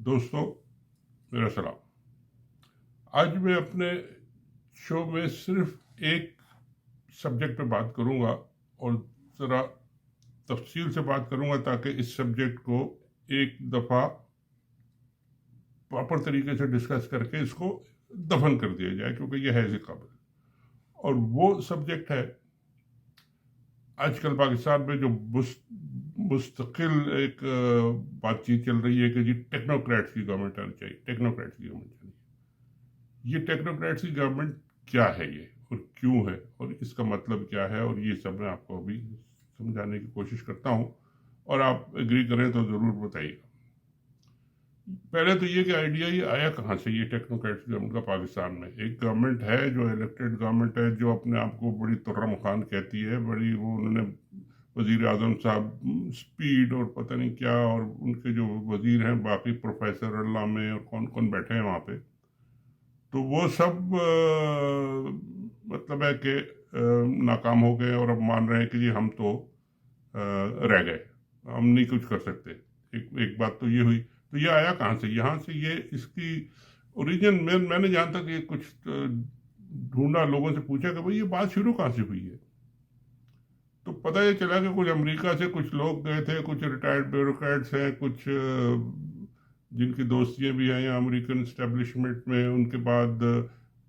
दोस्तों, मेरा सलाम। आज मैं अपने शो में सिर्फ एक सब्जेक्ट पे बात करूंगा और ज़रा तफसील से बात करूंगा ताकि इस सब्जेक्ट को एक दफ़ा प्रॉपर तरीके से डिस्कस करके इसको दफन कर दिया जाए, क्योंकि यह है इसी काबिल। और वो सब्जेक्ट है आजकल पाकिस्तान में जो मुस्तकिल एक बातचीत चल रही है कि जी टेक्नोक्रेट्स की गवर्नमेंट आनी चाहिए, टेक्नोक्रेट्स की गवर्नमेंट आनी चाहिए। ये टेक्नोक्रेट्स की गवर्नमेंट क्या है ये और क्यों है और इसका मतलब क्या है, और ये सब मैं आपको अभी समझाने की कोशिश करता हूँ और आप एग्री करें तो ज़रूर बताइएगा। पहले तो ये कि आइडिया ये आया कहाँ से, ये टेक्नोक्रेट्स गवर्नमेंट का पाकिस्तान में। एक गवर्नमेंट है जो इलेक्टेड गवर्नमेंट है, जो अपने आप को बड़ी तुर्रम खान कहती है, बड़ी वो उन्होंने वज़ीर आज़म साहब स्पीड और पता नहीं क्या, और उनके जो वज़ीर हैं बाकी प्रोफेसर अल्लामे और कौन कौन बैठे हैं वहाँ पे, तो वो सब मतलब है कि नाकाम हो गए और अब मान रहे हैं कि जी हम तो रह गए, हम नहीं कुछ कर सकते। एक बात तो ये हुई। तो ये आया कहाँ से, यहाँ से ये इसकी ओरिजिन मैंने जहाँ तक ये कुछ ढूंढा, लोगों से पूछा कि भाई ये बात शुरू कहाँ से हुई है, तो पता ये चला कि कुछ अमेरिका से कुछ लोग गए थे, कुछ रिटायर्ड ब्यूरोक्रेट्स हैं, कुछ जिनकी दोस्तियाँ भी हैं यहाँ अमेरिकन इस्टेब्लिशमेंट में, उनके बाद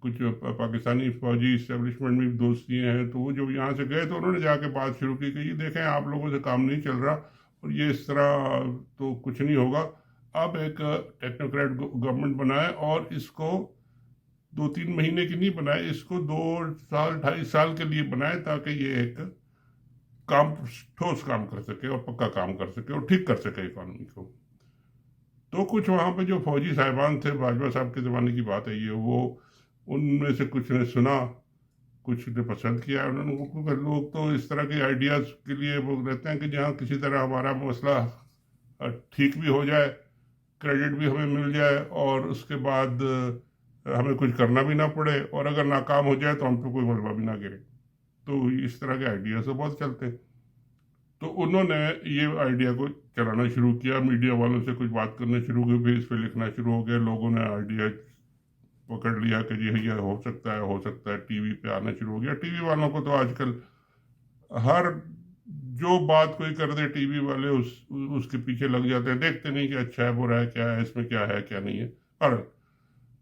कुछ पाकिस्तानी फौजी इस्टेब्लिशमेंट में भी दोस्तियाँ हैं। तो वो जो यहाँ से गए तो उन्होंने जाके बात शुरू की कि ये देखें आप लोगों से काम नहीं चल रहा और ये इस तरह तो कुछ नहीं होगा, अब एक टेक्नोक्रेट गवर्नमेंट बनाए और इसको 2-3 महीने की नहीं बनाए, इसको 2 साल 2.5 साल के लिए बनाए ताकि ये एक काम ठोस काम कर सके और पक्का काम कर सके और ठीक कर सके इकॉनमी को। तो कुछ वहाँ पे जो फौजी साहिबान थे, बाजवा साहब के ज़माने की बात है ये, वो उनमें से कुछ ने सुना, कुछ ने पसंद किया। उन्होंने लोग तो इस तरह के आइडियाज़ के लिए वो रहते हैं कि जहाँ किसी तरह हमारा मसला ठीक भी हो जाए, क्रेडिट भी हमें मिल जाए और उसके बाद हमें कुछ करना भी ना पड़े, और अगर नाकाम हो जाए तो हम पे कोई मलबा भी ना गिरे। तो इस तरह के आइडिया से बहुत चलते हैं। तो उन्होंने ये आइडिया को चलाना शुरू किया, मीडिया वालों से कुछ बात करना शुरू की, फिर इस पर लिखना शुरू हो गया, लोगों ने आइडिया पकड़ लिया कि ये हो सकता है, टीवी पे आना शुरू हो गया। टीवी वालों को तो आजकल हर जो बात कोई कर दे टीवी वाले उसके पीछे लग जाते हैं, देखते नहीं कि अच्छा है बुरा है, क्या है इसमें, क्या है क्या नहीं है, और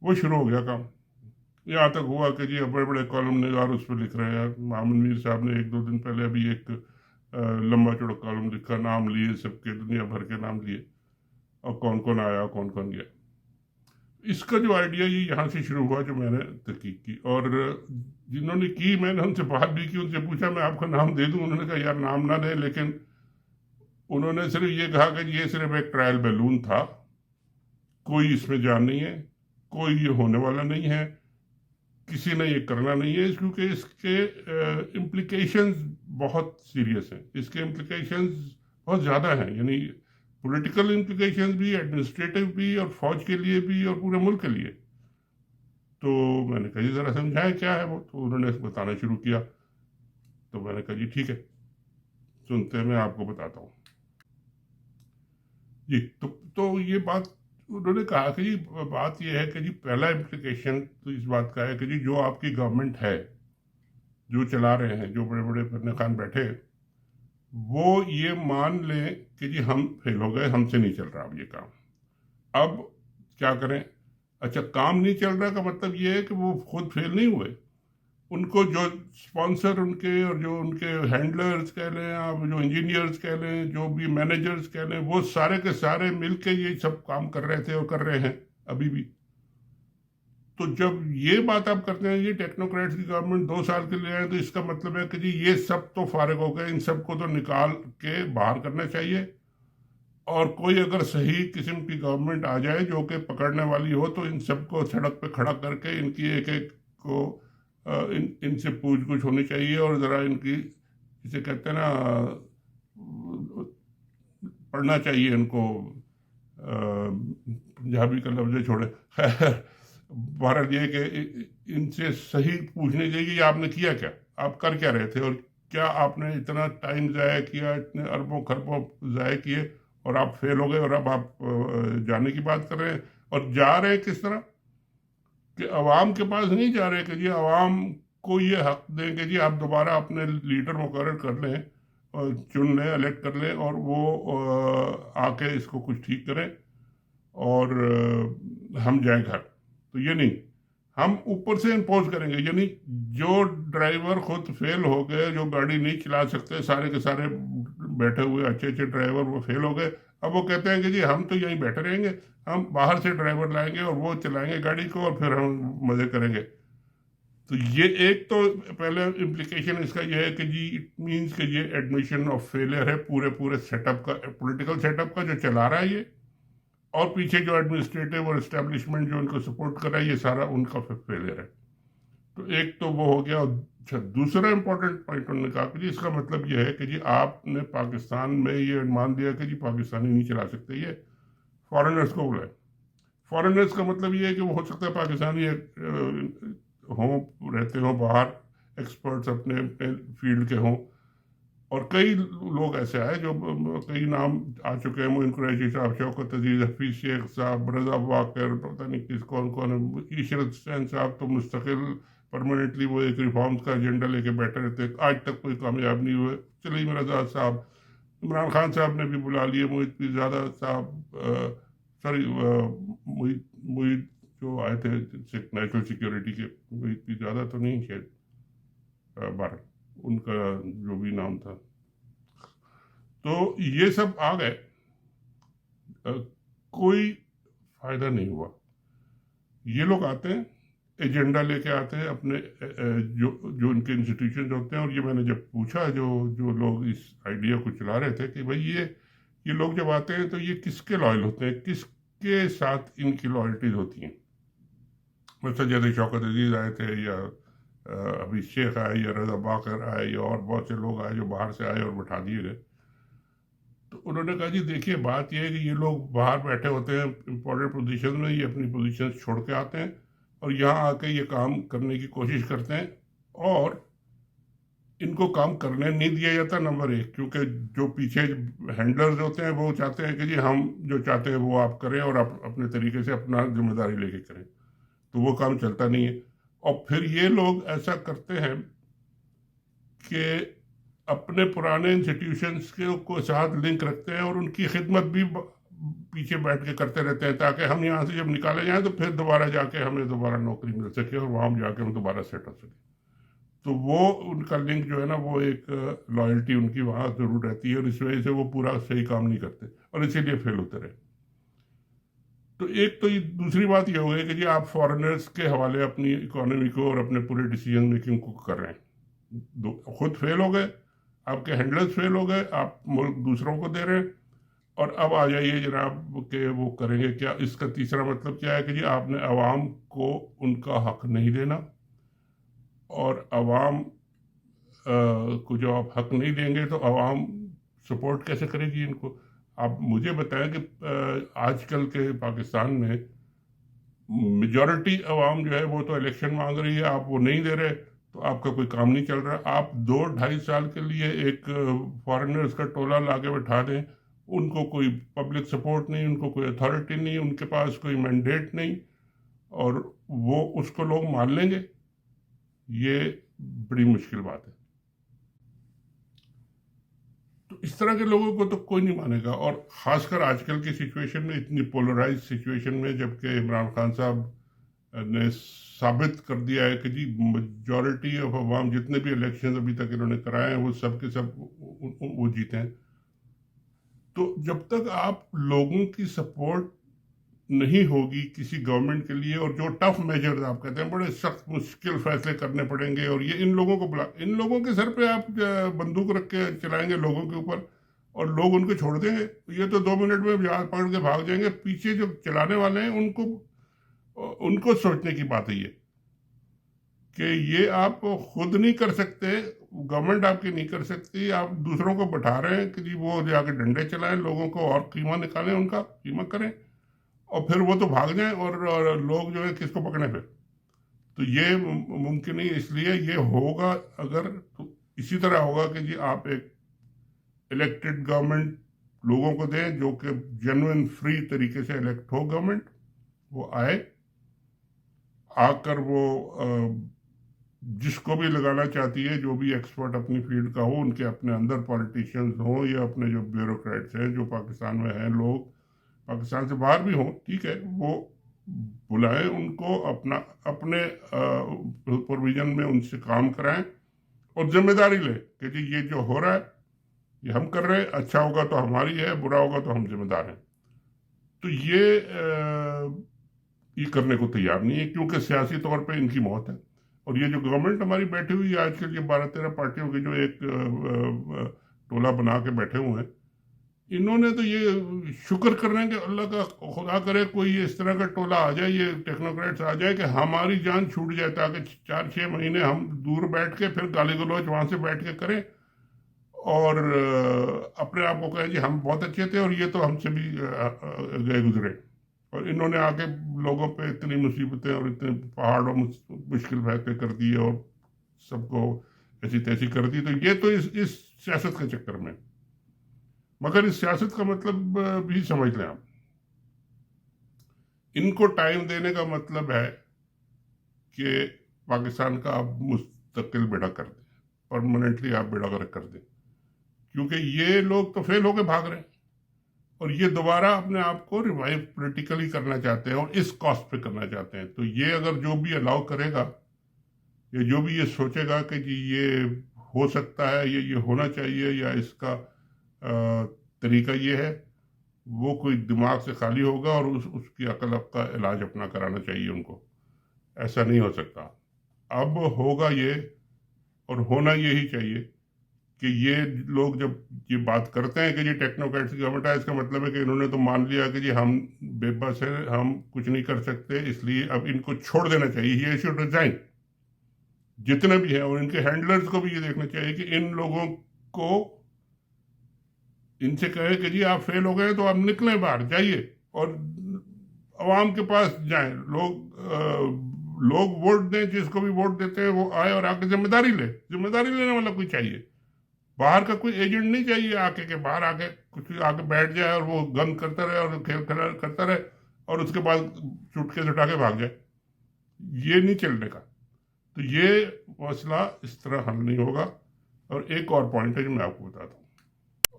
वो शुरू हो गया काम। यहाँ तक हुआ कि जी बड़े बड़े कॉलम निगार उस पर लिख रहे हैं। मोहम्मद मीर साहब ने 1-2 दिन पहले अभी एक लंबा चौड़ा कॉलम लिखा, नाम लिए सबके, दुनिया भर के नाम लिए, और कौन कौन आया कौन कौन गया। इसका जो आइडिया ये यहाँ से शुरू हुआ, जो मैंने तहकीक की, और जिन्होंने की मैंने उनसे बात भी की, उनसे पूछा मैं आपका नाम दे दूँ, उन्होंने कहा यार नाम ना दें, लेकिन उन्होंने सिर्फ ये कहा कि ये सिर्फ एक ट्रायल बैलून था, कोई इसमें जान नहीं है, कोई ये होने वाला नहीं है, किसी ने ये करना नहीं है, क्योंकि इसके इम्प्लीकेशंस बहुत सीरियस हैं, इसके इम्प्लीकेशंस बहुत ज़्यादा हैं, यानी पॉलिटिकल इम्प्लीकेशंस भी, एडमिनिस्ट्रेटिव भी, और फौज के लिए भी, और पूरे मुल्क के लिए। तो मैंने कहा जी ज़रा समझाएं क्या है वो, तो उन्होंने बताना शुरू किया। तो मैंने कहा जी ठीक है, सुनते हैं, मैं आपको बताता हूँ जी। तो ये बात उन्होंने कहा कि जी बात यह है कि जी पहला इम्प्लीकेशन तो इस बात का है कि जी जो आपकी गवर्नमेंट है, जो चला रहे हैं, जो बड़े बड़े फन्ने खान बैठे, वो ये मान लें कि जी हम फेल हो गए, हमसे नहीं चल रहा अब ये काम, अब क्या करें। अच्छा, काम नहीं चल रहा का मतलब ये है कि वो खुद फेल नहीं हुए, उनको जो स्पॉन्सर उनके और जो उनके हैंडलर्स कह लें आप, जो इंजीनियर्स कह लें, जो भी मैनेजर्स कह लें, वो सारे के सारे मिलके ये सब काम कर रहे थे और कर रहे हैं अभी भी। तो जब ये बात आप करते हैं ये टेक्नोक्रेट्स की गवर्नमेंट 2 साल के लिए आए, तो इसका मतलब है कि जी ये सब तो फारिग हो गए, इन सबको तो निकाल के बाहर करना चाहिए, और कोई अगर सही किस्म की गवर्नमेंट आ जाए जो कि पकड़ने वाली हो, तो इन सबको सड़क पे खड़ा करके इनकी एक एक को इनसे पूछ गुछ होनी चाहिए, और ज़रा इनकी, जिसे कहते हैं ना, पढ़ना चाहिए इनको, पंजाबी का लफ्ज़ छोड़े, खैर भारत ये कि इनसे सही पूछने चाहिए कि आपने किया क्या, आप कर क्या रहे थे, और क्या आपने इतना टाइम ज़ाया किया, इतने अरबों खरबों ज़ाया किए, اور آپ فیل ہو گئے اور اب آپ جانے کی بات کر رہے ہیں. اور جا رہے ہیں کس طرح کہ عوام کے پاس نہیں جا رہے کہ جی عوام کو یہ حق دیں کہ جی آپ دوبارہ اپنے لیڈر مقرر کر لیں اور چن لیں, الیکٹ کر لیں, اور وہ آ کے اس کو کچھ ٹھیک کریں اور ہم جائیں گھر. تو یہ نہیں, ہم اوپر سے امپوز کریں گے. یعنی جو ڈرائیور خود فیل ہو گئے, جو گاڑی نہیں چلا سکتے, سارے کے سارے بیٹھے ہوئے اچھے اچھے ڈرائیور وہ فیل ہو گئے, اب وہ کہتے ہیں کہ جی ہم تو یہیں بیٹھے رہیں گے, ہم باہر سے ڈرائیور لائیں گے اور وہ چلائیں گے گاڑی کو اور پھر ہم مزے کریں گے. تو یہ ایک تو پہلے امپلیکیشن اس کا یہ ہے کہ جی اٹ مینس کہ یہ ایڈمیشن آف فیلئر ہے پورے سیٹ اپ کا, پولیٹیکل سیٹ اپ کا جو چلا رہا ہے یہ, اور پیچھے جو ایڈمنسٹریٹو اور اسٹیبلشمنٹ جو ان کو سپورٹ کر رہا ہے یہ سارا ان کا فیلئر ہے. تو ایک تو وہ ہو گیا. اچھا, دوسرا امپورٹنٹ پوائنٹ انہوں نے کہا کہ جی اس کا مطلب یہ ہے کہ جی آپ نے پاکستان میں یہ مان دیا کہ جی پاکستانی نہیں چلا سکتے, یہ فارنرز کو بلائیں. فارنرز کا مطلب یہ ہے کہ وہ ہو سکتا ہے پاکستانی ہوں, رہتے ہوں باہر, ایکسپرٹس اپنے فیلڈ کے ہوں, اور کئی لوگ ایسے آئے جو کئی نام آ چکے ہیں, معین قریشی صاحب, شوکت عزیز, حفیظ شیخ صاحب, رضا واکر, پتہ نہیں کس کون ہے, عشرت حسین صاحب تو مستقل پرماننٹلی وہ ایک ریفارمز کا ایجنڈا لے کے بیٹھے رہتے, آج تک کوئی کامیاب نہیں ہوئے. سلیم رضا صاحب, عمران خان صاحب نے بھی بلا لیے, محیط پیرزادہ صاحب, سوری محیط جو آئے تھے نیشنل سیکیورٹی کے, محیط پیرزادہ تو نہیں شاید, بہرحال ان کا جو بھی نام تھا. تو یہ سب آ گئے, کوئی فائدہ نہیں ہوا. یہ لوگ آتے ہیں, ایجنڈا لے کے آتے ہیں اپنے, جو ان کے انسٹیٹیوشنز ہوتے ہیں. اور یہ میں نے جب پوچھا جو لوگ اس آئیڈیا کو چلا رہے تھے کہ بھئی یہ لوگ جب آتے ہیں تو یہ کس کے لائل ہوتے ہیں, کس کے ساتھ ان کی لائلٹیز ہوتی ہیں. مثلا جیسے شوکت عزیز آئے تھے, یا ابھی شیخ آئے, یا رضا باقر آئے, یا اور بہت سے لوگ آئے جو باہر سے آئے اور بٹھا دیے گئے. تو انہوں نے کہا جی دیکھیے بات یہ ہے کہ یہ لوگ باہر بیٹھے ہوتے ہیں امپورٹنٹ پوزیشن میں, یہ اپنی پوزیشن چھوڑ کے آتے ہیں اور یہاں آ کے یہ کام کرنے کی کوشش کرتے ہیں, اور ان کو کام کرنے نہیں دیا جاتا. نمبر ایک, کیونکہ جو پیچھے ہینڈلرز ہوتے ہیں وہ چاہتے ہیں کہ جی ہم جو چاہتے ہیں وہ آپ کریں اور آپ اپنے طریقے سے اپنا ذمہ داری لے کے کریں, تو وہ کام چلتا نہیں ہے. اور پھر یہ لوگ ایسا کرتے ہیں کہ اپنے پرانے انسٹیٹیوشنز کو ساتھ لنک رکھتے ہیں اور ان کی خدمت بھی پیچھے بیٹھ کے کرتے رہتے ہیں, تاکہ ہم یہاں سے جب نکالے جائیں تو پھر دوبارہ جا کے ہمیں دوبارہ نوکری مل سکے اور وہاں جا کے ہم دوبارہ سیٹ ہو سکے. تو وہ ان کا لنک جو ہے نا, وہ ایک لائلٹی ان کی وہاں ضرور رہتی ہے, اور اس وجہ سے وہ پورا صحیح کام نہیں کرتے اور اسی لیے فیل ہوتے رہے. تو ایک تو دوسری بات یہ ہو گئی کہ جی آپ فارنرز کے حوالے اپنی اکانومی کو اور اپنے پورے ڈیسیجن میکنگ کو کر رہے ہیں. خود فیل ہو گئے, آپ کے ہینڈلرز فیل ہو گئے, آپ ملک دوسروں کو دے رہے ہیں, اور اب آ جائیے جناب کہ وہ کریں گے کیا. اس کا تیسرا مطلب کیا ہے کہ جی آپ نے عوام کو ان کا حق نہیں دینا, اور عوام کو جو آپ حق نہیں دیں گے تو عوام سپورٹ کیسے کرے گی ان کو. آپ مجھے بتائیں کہ آج کل کے پاکستان میں میجورٹی عوام جو ہے وہ تو الیکشن مانگ رہی ہے, آپ وہ نہیں دے رہے تو آپ کا کوئی کام نہیں چل رہا. آپ 2-2.5 سال کے لیے ایک فارنرز کا ٹولہ لا کے بٹھا دیں, ان کو کوئی پبلک سپورٹ نہیں, ان کو کوئی اتھارٹی نہیں, ان کے پاس کوئی مینڈیٹ نہیں, اور وہ اس کو لوگ مان لیں گے. یہ بڑی مشکل بات ہے. تو اس طرح کے لوگوں کو تو کوئی نہیں مانے گا, اور خاص کر آج کل کی سچویشن میں, اتنی پولرائز سچویشن میں, جبکہ عمران خان صاحب نے ثابت کر دیا ہے کہ جی میجورٹی آف عوام جتنے بھی الیکشن ابھی تک انہوں نے کرائے ہیں وہ سب کے سب وہ جیتے ہیں. تو جب تک آپ لوگوں کی سپورٹ نہیں ہوگی کسی گورنمنٹ کے لیے, اور جو ٹف میجرز آپ کہتے ہیں, بڑے سخت مشکل فیصلے کرنے ان گے, اور یہ ان لوگوں کو ان لوگوں کے سر پہ آپ بندوق رکھ کے چلائیں گے لوگوں کے اوپر, اور لوگ ان کو چھوڑ دیں گے, یہ تو 2 منٹ میں جہاز پکڑ کے بھاگ جائیں گے. پیچھے جو چلانے والے ہیں ان کو سوچنے کی بات ہے یہ کہ یہ آپ خود نہیں کر سکتے, گورنمنٹ آپ کی نہیں کر سکتی, آپ دوسروں کو بٹھا رہے ہیں کہ جی وہ جا کے ڈنڈے چلائیں, لوگوں کو اور قیمہ نکالیں, ان کا قیمہ کریں, اور پھر وہ تو بھاگ جائیں, اور لوگ جو ہے کس کو پکڑیں پھر. تو یہ ممکن نہیں. اس لیے یہ ہوگا اگر تو اسی طرح ہوگا کہ جی آپ ایک الیکٹڈ گورنمنٹ लोगों को दें जो कि जेन्युइन फ्री तरीके से इलेक्ट हो गवर्नमेंट, वो आए, आकर वो जिसको भी लगाना चाहती है, जो भी एक्सपर्ट अपनी फील्ड का हो, उनके अपने अंदर पॉलिटिशियंस हो या अपने जो ब्यूरोक्रेट्स हैं जो पाकिस्तान में हैं, लोग पाकिस्तान से बाहर भी हों, ठीक है, वो बुलाएं उनको, अपने प्रोविजन में उनसे काम कराएं और जिम्मेदारी ले कि जी ये जो हो रहा है ये हम कर रहे हैं, अच्छा होगा तो हमारी है, बुरा होगा तो हम जिम्मेदार हैं। तो ये करने को तैयार नहीं है, क्योंकि सियासी तौर पे इनकी मौत है। और ये जो गवर्नमेंट हमारी बैठी हुई है आजकल, ये 12-13 पार्टियों की जो एक टोला बना के बैठे हुए हैं, इन्होंने तो ये शुक्र कर रहे हैं कि अल्लाह का खुदा करे कोई इस तरह का टोला आ जाए, ये टेक्नोक्रेट्स आ जाए कि हमारी जान छूट जाए, ताकि 4-6 महीने हम दूर बैठ के फिर गाली गलौज वहाँ से बैठ के करें और अपने आप को कहें जी हम बहुत अच्छे थे और ये तो हमसे भी गए गुजरे। और इन्होंने आके लोगों पे इतनी मुसीबतें और इतने पहाड़ों मुश्किल फैसले कर दिए और सबको ऐसी तैसी कर दी। तो ये तो इस सियासत के चक्कर में, मगर इस सियासत का मतलब भी समझ लें आप, इनको टाइम देने का मतलब है कि पाकिस्तान का आप मुस्तकिल बेड़ा कर दें, परमानेंटली आप बेड़ा गर्क कर दें, क्योंकि ये लोग तो फेल होके भाग रहे हैं और ये दोबारा अपने आप को रिवाइव पॉलिटिकली करना चाहते हैं और इस कॉस्ट पे करना चाहते हैं। तो ये अगर जो भी अलाउ करेगा या जो भी ये सोचेगा कि जी ये हो सकता है, ये होना चाहिए या इसका तरीका ये है, वो कोई दिमाग से खाली होगा और उसकी अकल का इलाज अपना कराना चाहिए उनको। ऐसा नहीं हो सकता। अब होगा ये और होना यही चाहिए कि ये लोग जब ये बात करते हैं कि जी टेक्नोक्रेट्स की गवर्नमेंट है, इसका मतलब है कि इन्होंने तो मान लिया कि जी हम बेबस हैं, हम कुछ नहीं कर सकते, इसलिए अब इनको छोड़ देना चाहिए, ये शुड रिजाइन, जितने भी हैं। और इनके हैंडलर्स को भी ये देखना चाहिए कि इन लोगों को इनसे कहे कि जी आप फेल हो गए तो आप निकलें बाहर, जाइए और अवाम के पास जाएं, लोग वोट दें, जिसको भी वोट देते हैं वो आए और आके जिम्मेदारी लेने वाला कोई चाहिए। बाहर का कोई एजेंट नहीं चाहिए आके के बाहर आके कुछ आके बैठ जाए और वो गन करता रहे और खेल करता रहे और उसके बाद सूटकेस उठा के भाग जाए। ये नहीं चलने का। तो ये मसला इस तरह हल नहीं होगा। और एक और पॉइंट है जो मैं आपको बताता हूँ,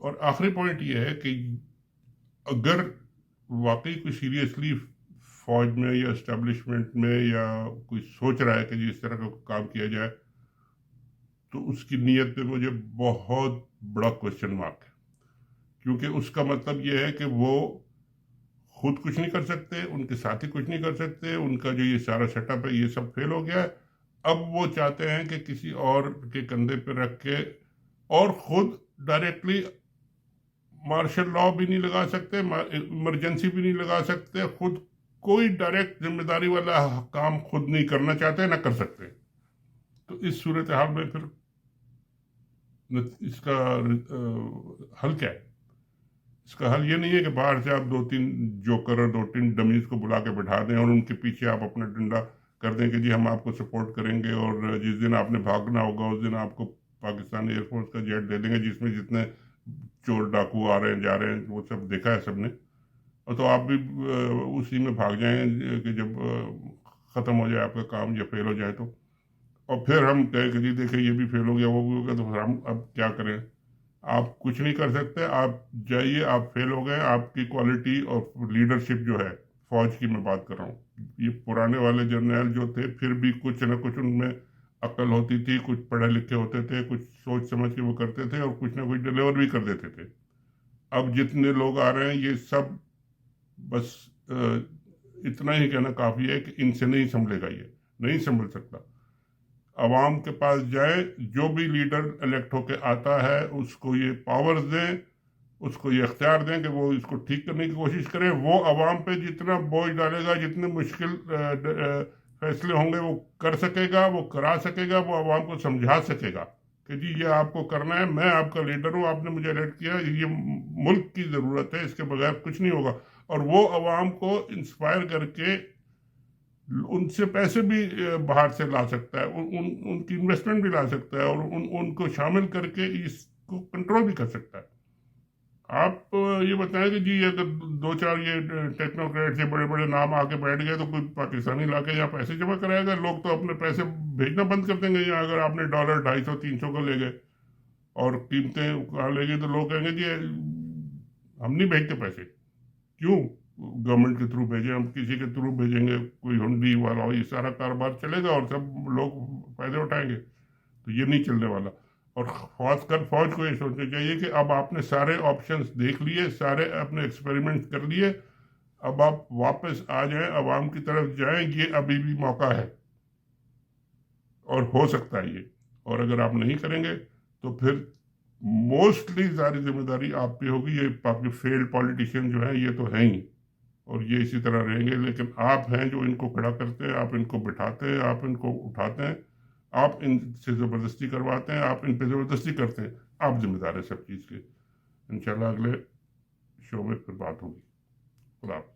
और आखिरी पॉइंट ये है कि अगर वाकई कोई सीरियसली फौज में या एस्टेब्लिशमेंट में या कोई सोच रहा है कि जी इस तरह का काम किया जाए, तो उसकी नीयत पे मुझे बहुत बड़ा क्वेश्चन मार्क है, क्योंकि उसका मतलब ये है कि वो खुद कुछ नहीं कर सकते, उनके साथी कुछ नहीं कर सकते, उनका जो ये सारा सेटअप है ये सब फेल हो गया है। अब वो चाहते हैं कि किसी और के कंधे पे रख के, और खुद डायरेक्टली मार्शल लॉ भी नहीं लगा सकते, इमरजेंसी भी नहीं लगा सकते, खुद कोई डायरेक्ट जिम्मेदारी वाला काम खुद नहीं करना चाहते, ना कर सकते। तो इस सूरत हाल में फिर इसका हल क्या है? इसका हल ये नहीं है कि बाहर से आप 2-3 जोकर और 2-3 डमीज को बुला के बैठा दें और उनके पीछे आप अपना डंडा कर दें कि जी हम आपको सपोर्ट करेंगे और जिस दिन आपने भागना होगा उस दिन आपको पाकिस्तान एयरफोर्स का जेट दे देंगे जिसमें जितने चोर डाकू आ रहे हैं जा रहे हैं वो सब देखा है सबने, और तो आप भी उसी में भाग जाएं कि जब ख़त्म हो जाए आपका काम या फेल हो जाए तो। और फिर हम कहें कि जी देखिए ये भी फेल हो गया वो भी हो गया, तो फिर हम अब क्या करें? आप कुछ नहीं कर सकते, आप जाइए, आप फेल हो गए, आपकी क्वालिटी और लीडरशिप जो है फौज की मैं बात कर रहा हूँ, ये पुराने वाले जर्नल जो थे फिर भी कुछ न कुछ उनमें अकल होती थी, कुछ पढ़े लिखे होते थे, कुछ सोच समझ के वो करते थे और कुछ ना कुछ डिलीवर भी कर देते थे। अब जितने लोग आ रहे हैं ये सब बस इतना ही कहना काफ़ी है कि इनसे नहीं संभलेगा, ये नहीं संभल सकता। अवाम के पास जाए, जो भी लीडर इलेक्ट होके आता है उसको ये पावर्स दें, उसको ये अख्तियार दें कि वो इसको ठीक करने की कोशिश करे। वो अवाम पे जितना बोझ डालेगा, जितने मुश्किल फैसले होंगे वो कर सकेगा, वो करा सकेगा, वो अवाम को समझा सकेगा कि जी ये आपको करना है, मैं आपका लीडर हूँ, आपने मुझे इलेक्ट किया, ये मुल्क की ज़रूरत है, इसके बगैर कुछ नहीं होगा। और वो अवाम को इंस्पायर करके उनसे पैसे भी बाहर से ला सकता है, उनकी इन्वेस्टमेंट भी ला सकता है और उनको शामिल करके इसको कंट्रोल भी कर सकता है। आप یہ بتائیں کہ جی اگر دو چار یہ ٹیکنوکریٹ سے بڑے بڑے نام آ کے بیٹھ گئے تو کوئی پاکستانی لا کے یہاں پیسے جمع کرائے گا؟ لوگ تو اپنے پیسے بھیجنا بند کر دیں گے یہاں، اگر آپ نے ڈالر 250 300 کا لے گئے اور قیمتیں لے گئے تو لوگ کہیں گے جی ہم نہیں بھیجتے پیسے، کیوں گورنمنٹ کے تھرو بھیجیں، ہم کسی کے تھرو بھیجیں گے، کوئی ہنڈی والا یہ سارا کاروبار چلے گا اور سب لوگ فائدے اٹھائیں گے، تو یہ نہیں چلنے والا۔ اور خاص کر فوج کو یہ سوچنا چاہیے کہ اب آپ نے سارے آپشنز دیکھ لیے، سارے اپنے ایکسپیریمنٹ کر لیے، اب آپ واپس آ جائیں، عوام کی طرف جائیں، یہ ابھی بھی موقع ہے اور ہو سکتا ہے یہ۔ اور اگر آپ نہیں کریں گے تو پھر موسٹلی ساری ذمہ داری آپ پہ ہوگی، یہ آپ کے فیلڈ پالیٹیشین جو ہیں یہ تو ہیں ہی اور یہ اسی طرح رہیں گے، لیکن آپ ہیں جو ان کو کھڑا کرتے ہیں، آپ ان کو بٹھاتے ہیں، آپ ان کو اٹھاتے ہیں، آپ ان سے زبردستی کرواتے ہیں، آپ ان پہ زبردستی کرتے ہیں، آپ ذمہ دار ہیں سب چیز کے۔ انشاءاللہ اگلے شو میں پھر بات ہوگی۔ خدا حافظ۔